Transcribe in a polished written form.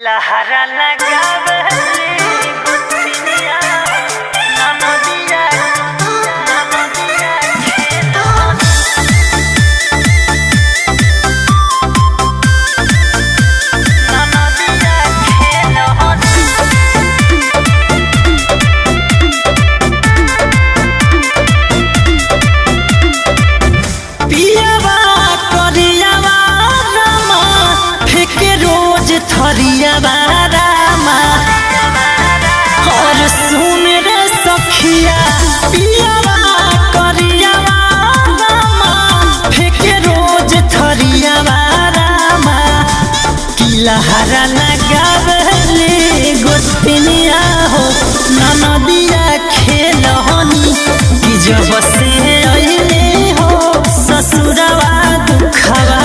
लहरा लगावले गुत्थिया ननदिया खेलो ननदिया खेलो पियावा करियावा रामा फेके रोज थरियावा रामा और सुन रे सखिया पियावा करियावा रामा फेके रोज थरियावा रामा की लहरा लगावले गोतनिया हो ननदिया खेलहनी कि जब से अइले हो ससुरवा दुखवा